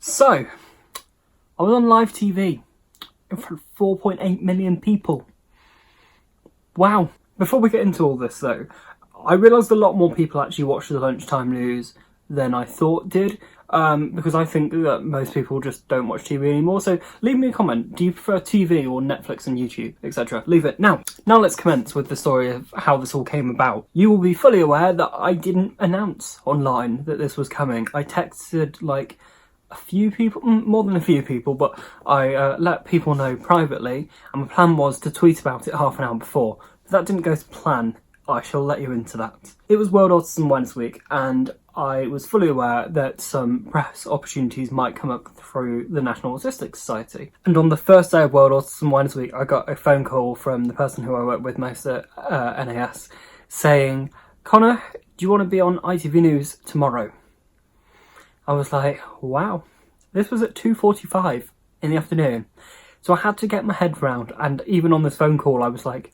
So, I was on live TV in front of 4.8 million people. Wow. Before we get into all this though, I realised a lot more people actually watch the lunchtime news than I thought did, because I think that most people just don't watch TV anymore. So leave me a comment. Do you prefer TV or Netflix and YouTube, etc.? Leave it. Now let's commence with the story of how this all came about. You will be fully aware that I didn't announce online that this was coming. I texted like a few people, more than a few people, but I let people know privately, and my plan was to tweet about it half an hour before. But that didn't go to plan. I shall let you into that. It was World Autism Awareness Week, and I was fully aware that some press opportunities might come up through the National Autistic Society. And on the first day of World Autism Awareness Week, I got a phone call from the person who I work with most at NAS saying, "Connor, do you want to be on ITV News tomorrow?" I was like, wow. This was at 2:45 in the afternoon. So I had to get my head round, and even on this phone call I was like,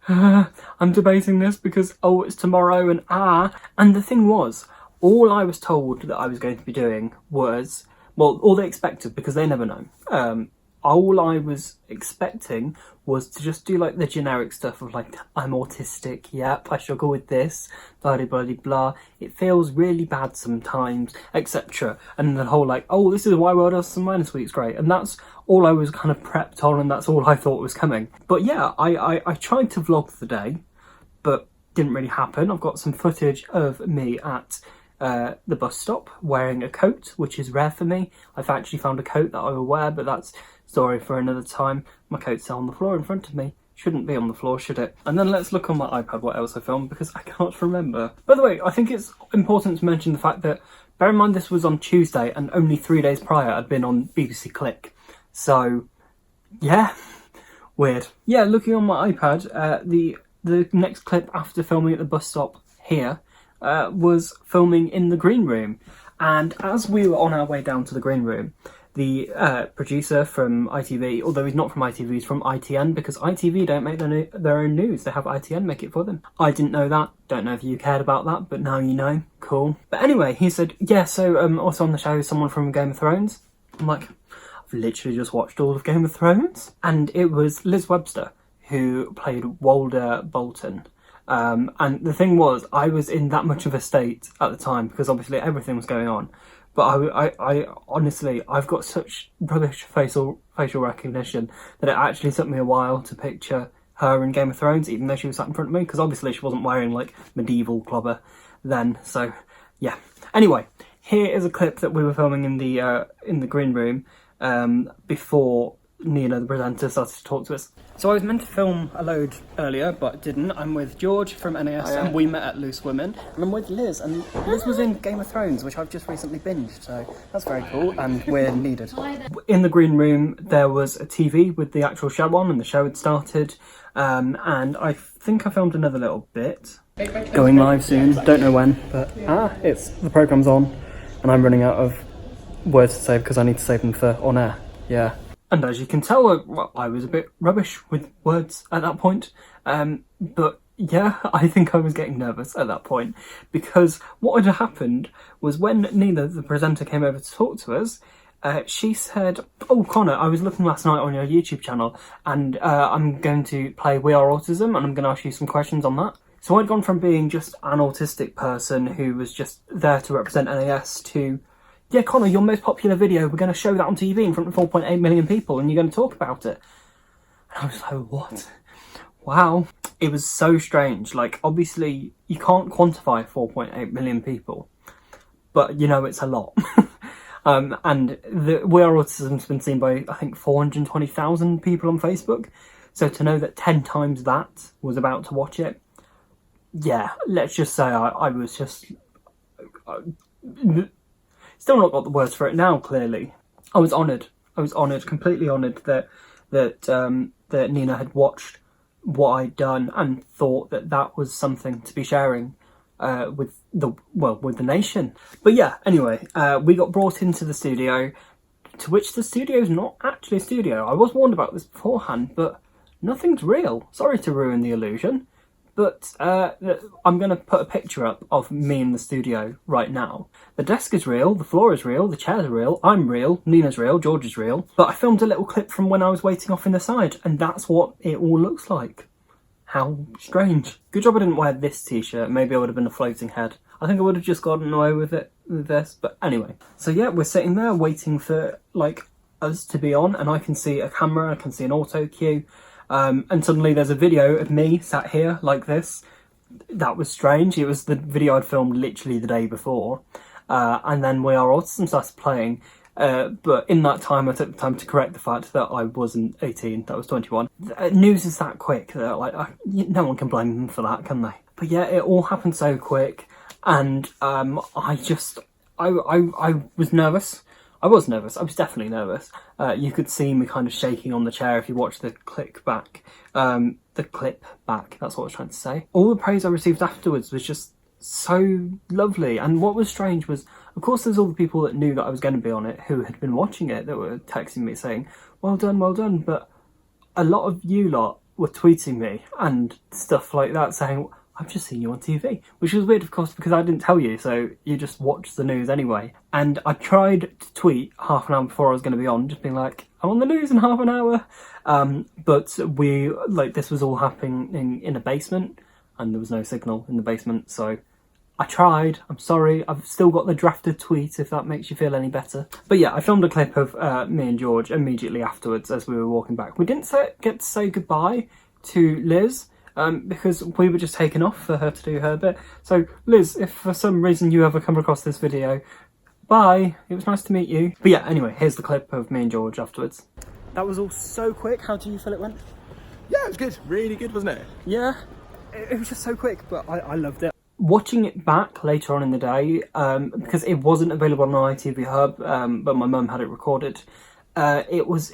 I'm debating this because, oh, it's tomorrow and the thing was, all I was told that I was going to be doing was, well, all they expected, because they never know, all I was expecting was to just do like the generic stuff of like, I'm autistic, yep, I struggle with this, blah blah blah blah, it feels really bad sometimes, etc. And the whole like, oh, this is why World Autism Awareness Week's great, and that's all I was kind of prepped on, and that's all I thought was coming. But yeah, I tried to vlog the day, but didn't really happen. I've got some footage of me at the bus stop wearing a coat, which is rare for me. I've actually found a coat that I will wear, but that's story for another time. My coat's on the floor in front of me. Shouldn't be on the floor, should it? And then let's look on my iPad what else I filmed, because I can't remember. By the way, I think it's important to mention the fact that, bear in mind this was on Tuesday, and only 3 days prior I'd been on BBC Click. So, yeah, weird. Yeah, looking on my iPad, the next clip after filming at the bus stop here was filming in the green room. And as we were on our way down to the green room, the producer from ITV, although he's not from ITV, he's from ITN, because ITV don't make their own news, they have ITN make it for them. I didn't know that, don't know if you cared about that, but now you know, cool. But anyway, he said, yeah, so also on the show is someone from Game of Thrones. I'm like, I've literally just watched all of Game of Thrones. And it was Liz Webster who played Walder Bolton. And the thing was, I was in that much of a state at the time, because obviously everything was going on. But I honestly, I've got such rubbish facial recognition that it actually took me a while to picture her in Game of Thrones, even though she was sat in front of me, because obviously she wasn't wearing like medieval clobber then. So yeah. Anyway, here is a clip that we were filming in the green room before Nina, the presenter, started to talk to us. So I was meant to film a load earlier, but didn't. I'm with George from NAS, and we met at Loose Women. And I'm with Liz, and Liz was in Game of Thrones, which I've just recently binged, so that's very cool, and we're needed. In the green room, there was a TV with the actual show on, and the show had started, and I think I filmed another little bit. Going live soon, don't know when, but the programme's on, and I'm running out of words to say because I need to save them for on air, yeah. And as you can tell, I was a bit rubbish with words at that point. But yeah, I think I was getting nervous at that point, because what had happened was when Nina, the presenter, came over to talk to us, she said, "Oh, Connor, I was looking last night on your YouTube channel, and I'm going to play We Are Autism, and I'm going to ask you some questions on that." So I'd gone from being just an autistic person who was just there to represent NAS to, yeah, Connor, your most popular video, we're going to show that on TV in front of 4.8 million people, and you're going to talk about it. And I was like, what? Wow. It was so strange. Like, obviously, you can't quantify 4.8 million people, but you know it's a lot. And We Are Autism's been seen by, I think, 420,000 people on Facebook. So to know that 10 times that was about to watch it, yeah, let's just say I was just... Still not got the words for it now, clearly. I was honoured. Completely honoured that Nina had watched what I'd done and thought that was something to be sharing with the nation. But yeah, anyway, we got brought into the studio, to which the studio's not actually a studio. I was warned about this beforehand, but nothing's real. Sorry to ruin the illusion, But I'm going to put a picture up of me in the studio right now. The desk is real, the floor is real, the chairs are real, I'm real, Nina's real, George is real. But I filmed a little clip from when I was waiting off in the side, and that's what it all looks like. How strange. Good job I didn't wear this t-shirt. Maybe I would have been a floating head. I think I would have just gotten away with it with this, but anyway. So yeah, we're sitting there waiting for like us to be on, and I can see a camera, I can see an auto cue, and suddenly there's a video of me sat here like this. That was strange. It was the video I'd filmed literally the day before, and then We Are Autism started playing. But in that time, I took the time to correct the fact that I wasn't 18, that I was 21. News is that quick that like no one can blame them for that, can they? But yeah, it all happened so quick, and I was nervous. I was nervous. I was definitely nervous. You could see me kind of shaking on the chair if you watch the clip back. That's what I was trying to say. All the praise I received afterwards was just so lovely. And what was strange was, of course, there's all the people that knew that I was going to be on it who had been watching it that were texting me saying, well done. But a lot of you lot were tweeting me and stuff like that saying, I've just seen you on TV, which was weird, of course, because I didn't tell you, so you just watched the news anyway. And I tried to tweet half an hour before I was going to be on, just being like, I'm on the news in half an hour. But this was all happening in a basement, and there was no signal in the basement, so I tried. I'm sorry. I've still got the drafted tweet, if that makes you feel any better. But yeah, I filmed a clip of me and George immediately afterwards as we were walking back. We didn't get to say goodbye to Liz, because we were just taking off for her to do her bit. So Liz, if for some reason you ever come across this video, bye, it was nice to meet you. But yeah, anyway, here's the clip of me and George afterwards. That was all so quick. How do you feel it went? Yeah, it was good. Really good, wasn't it? Yeah, it was just so quick, but I loved it. Watching it back later on in the day, because it wasn't available on ITV Hub, but my mum had it recorded, it was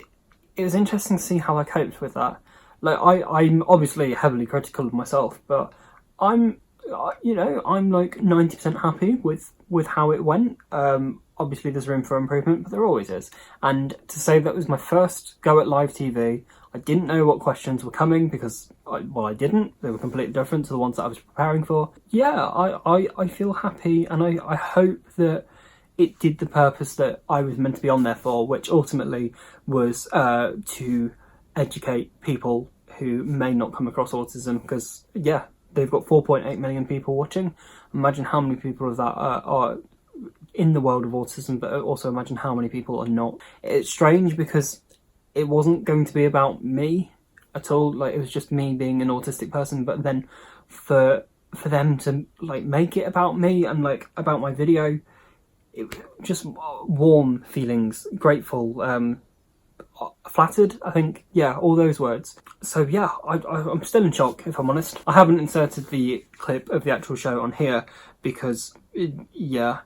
interesting to see how I coped with that. Like, I'm obviously heavily critical of myself, but I'm like 90% happy with how it went. Obviously there's room for improvement, but there always is. And to say that was my first go at live TV, I didn't know what questions were coming because, I didn't. They were completely different to the ones that I was preparing for. Yeah, I feel happy, and I hope that it did the purpose that I was meant to be on there for, which ultimately was to educate people who may not come across autism, because yeah, they've got 4.8 million people watching. Imagine how many people of that are in the world of autism, but also imagine how many people are not. It's strange because it wasn't going to be about me at all. Like, it was just me being an autistic person, but then for them to like make it about me and like about my video, it just warm feelings, grateful, flattered, I think. Yeah, all those words. So yeah, I'm still in shock, if I'm honest. I haven't inserted the clip of the actual show on here because I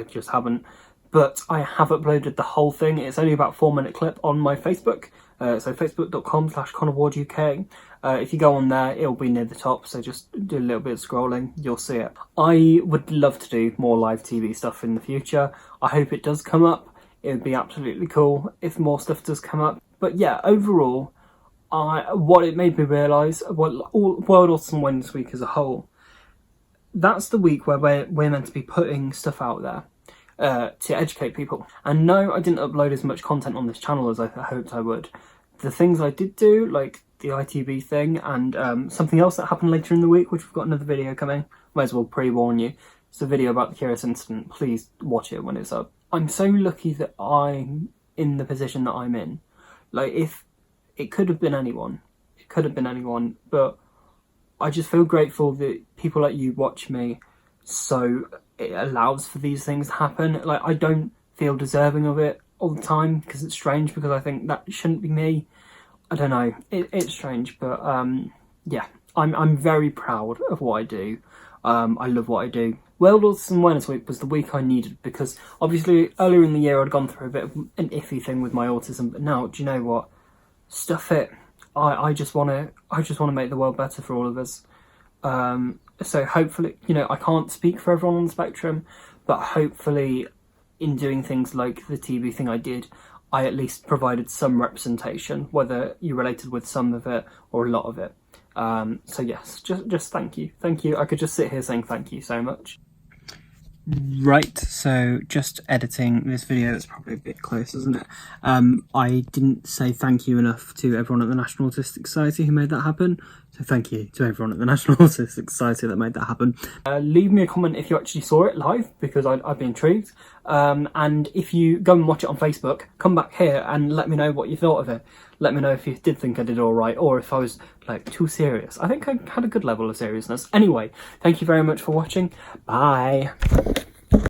just haven't. But I have uploaded the whole thing. It's only about a 4-minute clip on my Facebook. So facebook.com/ConnorWardUK. If you go on there, it'll be near the top. So just do a little bit of scrolling, you'll see it. I would love to do more live TV stuff in the future. I hope it does come up. It would be absolutely cool if more stuff does come up. But yeah, overall, what it made me realise, World Autism Awareness Week as a whole, that's the week where we're meant to be putting stuff out there to educate people. And no, I didn't upload as much content on this channel as I hoped I would. The things I did do, like the ITV thing and something else that happened later in the week, which we've got another video coming, might as well pre-warn you. It's a video about the Curious Incident. Please watch it when it's up. I'm so lucky that I'm in the position that I'm in. Like, if it could have been anyone, but I just feel grateful that people like you watch me, so it allows for these things to happen. Like, I don't feel deserving of it all the time, because it's strange, because I think that shouldn't be me. I don't know, it's strange, but yeah, I'm very proud of what I do. I love what I do. World Autism Awareness Week was the week I needed, because obviously earlier in the year I'd gone through a bit of an iffy thing with my autism, but now, do you know what? Stuff it. I just want to make the world better for all of us. So hopefully, I can't speak for everyone on the spectrum, but hopefully in doing things like the TV thing I did, I at least provided some representation, whether you related with some of it or a lot of it. So yes, just thank you. Thank you. I could just sit here saying thank you so much. Right, so just editing this video, that's probably a bit close, isn't it? I didn't say thank you enough to everyone at the National Autistic Society who made that happen. So thank you to everyone at the National Autistic Society that made that happen. Leave me a comment if you actually saw it live, because I'd be intrigued. And if you go and watch it on Facebook, come back here and let me know what you thought of it. Let me know if you did think I did all right, or if I was like too serious. I think I had a good level of seriousness. Anyway, thank you very much for watching. Bye.